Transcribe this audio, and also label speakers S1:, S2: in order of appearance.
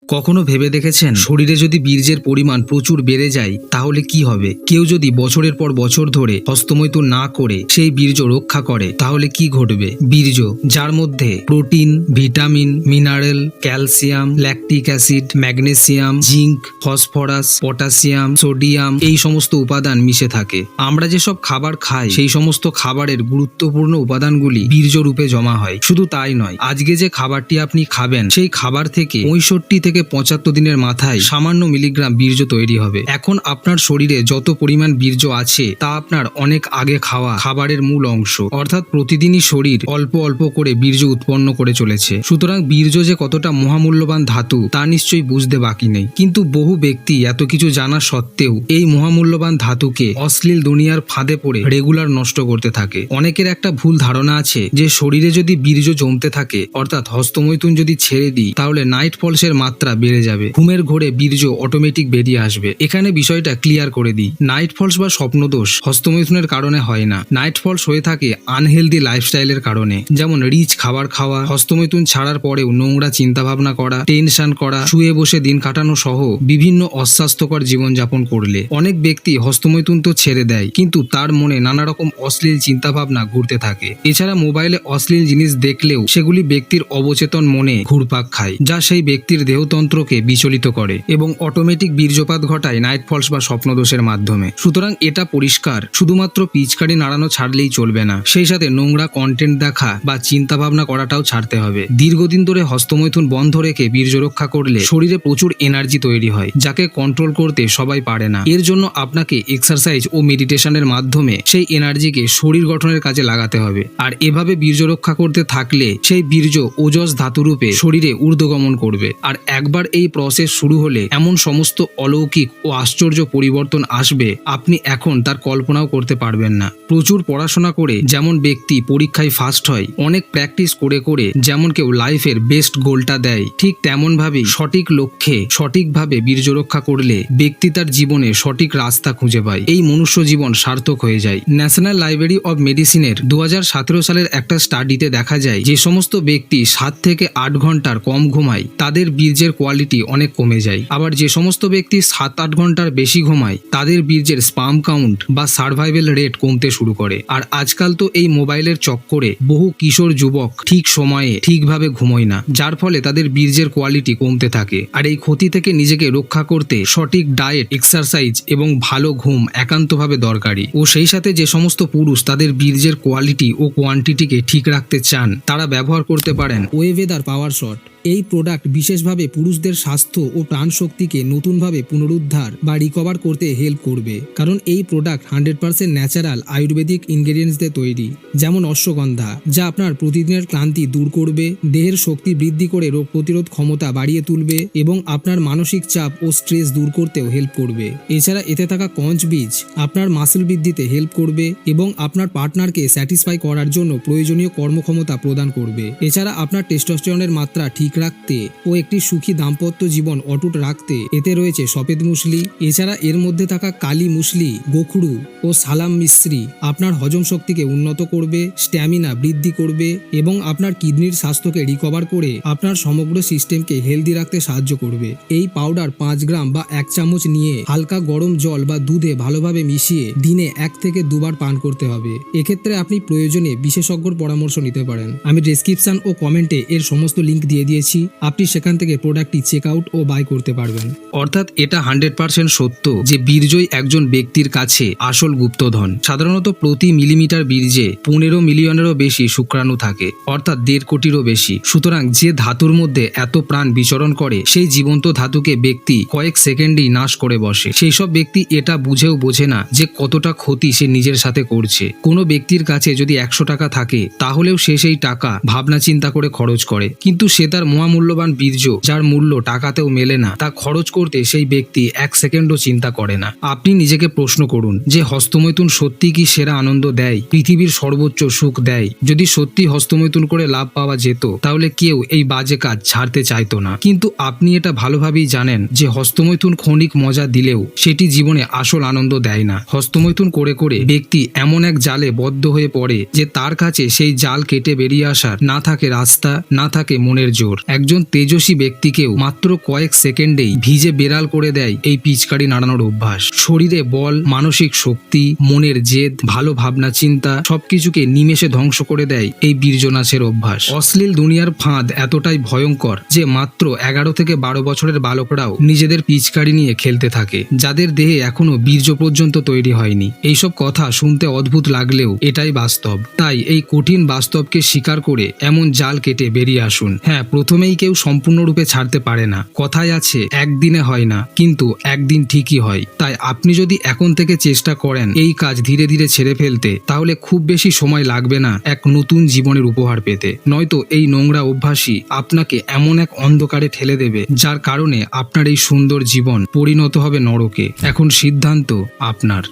S1: কখনো ভেবে দেখেছেন শরীরে যদি বীর্যের পরিমাণ প্রচুর বেড়ে যায় তাহলে কি হবে? কেউ যদি বছরের পর বছর ধরে হস্তমৈথুন না করে সেই বীর্য রক্ষা করে তাহলে কি ঘটবে? বীর্য, যার মধ্যে protein, vitamin, mineral, calcium, lactic acid, magnesium, zinc, phosphorus, potassium, sodium এই সমস্ত উপাদান মিশে থাকে। আমরা যেসব খাবার খাই সেই সমস্ত খাবারের গুরুত্বপূর্ণ উপাদানগুলি বীর্য রূপে জমা হয়। শুধু তাই নয়, আজকে যে খাবারটি আপনি খাবেন সেই খাবার থেকে 65 থেকে 75 দিনের মাথায় সামান্য মিলিগ্রাম বীর্য তৈরি হবে। এখন আপনার শরীরে যত পরিমাণ বীর্য আছে তা আপনার অনেক আগে খাওয়া খাবারের মূল অংশ, অর্থাৎ প্রতিদিনই শরীর অল্প অল্প করে বীর্য উৎপন্ন করে চলেছে। সুতরাং বীর্য যে কতটা মহামূল্যবান ধাতু তা নিশ্চয়ই বুঝতে বাকি নেই। কিন্তু বহু ব্যক্তি এত কিছু জানা সত্ত্বেও এই মহামূল্যবান ধাতুকে অশ্লীল দুনিয়ার ফাঁদে পড়ে রেগুলার নষ্ট করতে থাকে। অনেকের একটা ভুল ধারণা আছে যে শরীরে যদি বীর্য জমতে থাকে, অর্থাৎ হস্তমৈথুন যদি ছেড়ে দিই তাহলে নাইট ফলসের মাত্রা বেড়ে যাবে, ঘুমের ঘোরে বীর্য অটোমেটিক বেরিয়ে আসবে। এখানে বিষয়টা ক্লিয়ার করে দিই, নাইট ফলস বা স্বপ্নদোষ হস্তমৈথুনের কারণে হয় না। নাইট ফলস হয়ে থাকে আনহেলদি লাইফস্টাইলের কারণে, যেমন রিচ খাবার খাওয়া, হস্তমৈথুন ছাড়ার পরেও নোংরা চিন্তাভাবনা করা, টেনশন করা, শুয়ে বসে দিন কাটানো সহ বিভিন্ন অস্বাস্থ্যকর জীবনযাপন করলে। অনেক ব্যক্তি হস্তমৈথুন তো ছেড়ে দেয় কিন্তু তার মনে নানা রকম অশ্লীল চিন্তাভাবনা ঘুরতে থাকে। এছাড়া মোবাইলে অশ্লীল জিনিস দেখলেও সেগুলি ব্যক্তির অবচেতন মনে ঘুরপাক খায়, যা সেই ব্যক্তির দেহতন্ত্রকে বিচলিত করে এবং অটোমেটিক বীর্যপাত ঘটায় নাইট ফলস বা স্বপ্নদোষের মাধ্যমে। সুতরাং এটা পরিষ্কার, শুধুমাত্র পিচকারি নাড়ানো ছাড়লেই চলবে না, সেই সাথে নোংরা কন্টেন্ট দেখা বা চিন্তা ভাবনা করাটাও ছাড়তে হবে। দীর্ঘদিন ধরে হস্তমৈথুন বন্ধ রেখে বীর্য রক্ষা করলে শরীরে প্রচুর এনার্জি তৈরি হয়, যাকে কন্ট্রোল করতে সবাই পারে না। এর জন্য আপনাকে এক্সারসাইজ ও মেডিটেশনের মাধ্যমে সেই এনার্জিকে শরীর গঠনের কাজে লাগাতে হবে। আর এভাবে বীর্য রক্ষা করতে থাকলে সেই বীর্য ওজস ধাতুরূপে শরীরে ঊর্ধ্বগমন করবে। আর একবার এই প্রসেস শুরু হলে এমন সমস্ত অলৌকিক ও আশ্চর্য পরিবর্তন আসবে আপনি এখন তার কল্পনাও করতে পারবেন না। প্রচুর পড়াশোনা করে যেমন ব্যক্তি পরীক্ষায় ফার্স্ট হয়, অনেক প্র্যাকটিস করে করে যেমন কেউ লাইফের বেস্ট গোলটা দেয়, ঠিক তেমন ভাবেই সঠিক লক্ষ্যে সঠিকভাবে বীর্য রক্ষা করলে ব্যক্তি তার জীবনে সঠিক রাস্তা খুঁজে পায়, এই মনুষ্য জীবন সার্থক হয়ে যায়। ন্যাশনাল লাইব্রেরি অব মেডিসিনের 2017 সালের একটা স্টাডিতে দেখা যায় যে সমস্ত ব্যক্তি 7 থেকে 8 ঘন্টার কম ঘুমায় তাদের বীর্যের কোয়ালিটি অনেক কমে যায়। আবার যে সমস্ত ব্যক্তি 7-8 ঘন্টার বেশি ঘুমায় তাদের বীর্যের স্পার্ম কাউন্ট বা সার্ভাইভাল রেট কমতে শুরু করে। আর আজকাল তো এই মোবাইলের চক্করে বহু কিশোর যুবক ঠিক সময়ে ঠিকভাবে ঘুমোয় না, যার ফলে তাদের বীর্যের কোয়ালিটি কমতে থাকে। আর এই ক্ষতি থেকে নিজেকে রক্ষা করতে সঠিক ডায়েট, এক্সারসাইজ এবং ভালো ঘুম একান্তভাবে দরকারি। ও সেই সাথে যে সমস্ত পুরুষ তাদের বীর্যের কোয়ালিটি ও কোয়ান্টিটিকে ঠিক রাখতে চান তারা ব্যবহার করতে পারেন ওয়েভেদার পাওয়ার শট। এই প্রোডাক্ট বিশেষভাবে পুরুষদের স্বাস্থ্য ও প্রাণশক্তিকে নতুনভাবে পুনরুদ্ধার বা রিকভার করতে হেল্প করবে, কারণ এই প্রোডাক্ট 100% ন্যাচারাল আয়ুর্বেদিক ইনগ্রেডিয়েন্টস দিয়ে তৈরি, যেমন অশ্বগন্ধা, যা আপনার প্রতিদিনের ক্লান্তি দূর করবে, দেহের শক্তি বৃদ্ধি করে রোগ প্রতিরোধ ক্ষমতা বাড়িয়ে তুলবে এবং আপনার মানসিক চাপ ও স্ট্রেস দূর করতেও হেল্প করবে। এছাড়া এতে থাকা কঞ্চ বীজ আপনার মাসল বৃদ্ধিতে হেল্প করবে এবং আপনার পার্টনারকে স্যাটিসফাই করার জন্য প্রয়োজনীয় কর্মক্ষমতা প্রদান করবে। এছাড়া আপনার টেস্টোস্টেরনের মাত্রা ঠিক রাখতে ও একটি সুখী দাম্পত্য জীবন অটুট রাখতে এতে রয়েছে সফেদ মুসলি। এছাড়া এর মধ্যে থাকা কালি মুসলি, গোখরু ও সালাম মিশ্রি আপনার হজম শক্তিকে উন্নত করবে, স্ট্যামিনা বৃদ্ধি করবে এবং আপনার কিডনির স্বাস্থ্যকে রিকভার করে আপনার সমগ্র সিস্টেমকে হেলদি রাখতে সাহায্য করবে। এই পাউডার 5 গ্রাম বা 1 চামচ নিয়ে হালকা গরম জল বা দুধে ভালোভাবে মিশিয়ে দিনে 1 থেকে 2 বার পান করতে হবে। এক্ষেত্রে আপনি প্রয়োজনে বিশেষজ্ঞর পরামর্শ নিতে পারেন। আমি ডেসক্রিপশন ও কমেন্টে এর সমস্ত লিঙ্ক দিয়ে দিয়েছি, আপনি সেখান থেকে প্রোডাক্টটি চেক আউট ও বাই করতে পারবেন। অর্থাৎ এটা 100% সত্য যে বীর্যই একজন ব্যক্তির কাছে আসল গুপ্তধন। সাধারণত প্রতি মিলিমিটার বীর্যে 15 মিলিয়নেরও বেশি শুক্রাণু থাকে, অর্থাৎ 1.5 কোটিরও বেশি। সুতরাং যে ধাতুর মধ্যে এত প্রাণ বিচরণ করে সেই জীবন্ত ধাতুকে ব্যক্তি কয়েক সেকেন্ডেই নাশ করে বসে। সেই সব ব্যক্তি এটা বুঝেও বোঝে না যে কতটা ক্ষতি সে নিজের সাথে করছে। কোনো ব্যক্তির কাছে যদি 100 টাকা থাকে তাহলেও সে সেই টাকা ভাবনা চিন্তা করে খরচ করে, কিন্তু সে তার মহামূল্যবান বীর্য, যার মূল্য টাকাতেও মেলে না, তা খরচ করতে সেই ব্যক্তি 1 সেকেন্ডও চিন্তা করে না। আপনি নিজেকে প্রশ্ন করুন যে হস্তমৈথুন সত্যি কি সেরা আনন্দ দেয়, পৃথিবীর সর্বোচ্চ সুখ দেয়? যদি সত্যি হস্তমৈথুন করে লাভ পাওয়া যেত তাহলে কেউ এই বাজে কাজ ছাড়তে চাইতো না। কিন্তু আপনি এটা ভালোভাবেই জানেন যে হস্তমৈথুন ক্ষণিক মজা দিলেও সেটি জীবনে আসল আনন্দ দেয় না। হস্তমৈথুন করে করে ব্যক্তি এমন এক জালে বদ্ধ হয়ে পড়ে যে তার কাছে সেই জাল কেটে বেরিয়ে আসার না থাকে রাস্তা, না থাকে মনের জোর। একজন তেজস্বী ব্যক্তিকেও মাত্র কয়েক সেকেন্ডেই ভিজে বেড়াল করে দেয় এই পিচকারি নাড়ানোর অভ্যাস। শরীরে বল, মানসিক শক্তি, মনের জেদ, ভালো ভাবনা চিন্তা সবকিছুকে নিমেষে ধ্বংস করে দেয় এই বীর্য নাচের অভ্যাস। অশ্লীল দুনিয়ার ফাঁদ এতটাই ভয়ঙ্কর যে মাত্র 11 থেকে 12 বছরের বালকরাও নিজেদের পিচকারি নিয়ে খেলতে থাকে, যাদের দেহে এখনো বীর্য পর্যন্ত তৈরি হয়নি। এইসব কথা শুনতে অদ্ভুত লাগলেও এটাই বাস্তব। তাই এই কঠিন বাস্তবকে স্বীকার করে এমন জাল কেটে বেরিয়ে আসুন। হ্যাঁ, প্রথমেই কেউ সম্পূর্ণরূপে ছাড়তে পারে না। কথায় আছে একদিনে হয় না, কিন্তু একদিন ঠিকই হয়। তাই আপনি যদি এখন থেকে চেষ্টা করেন এই কাজ ধীরে ধীরে ছেড়ে ফেলতে, তাহলে খুব বেশি সময় লাগবে না এক নতুন জীবনের উপহার পেতে। নয়তো এই নোংরা অভ্যাসই আপনাকে এমন এক অন্ধকারে ঠেলে দেবে যার কারণে আপনার এই সুন্দর জীবন পরিণত হবে নরকে। এখন সিদ্ধান্ত আপনার।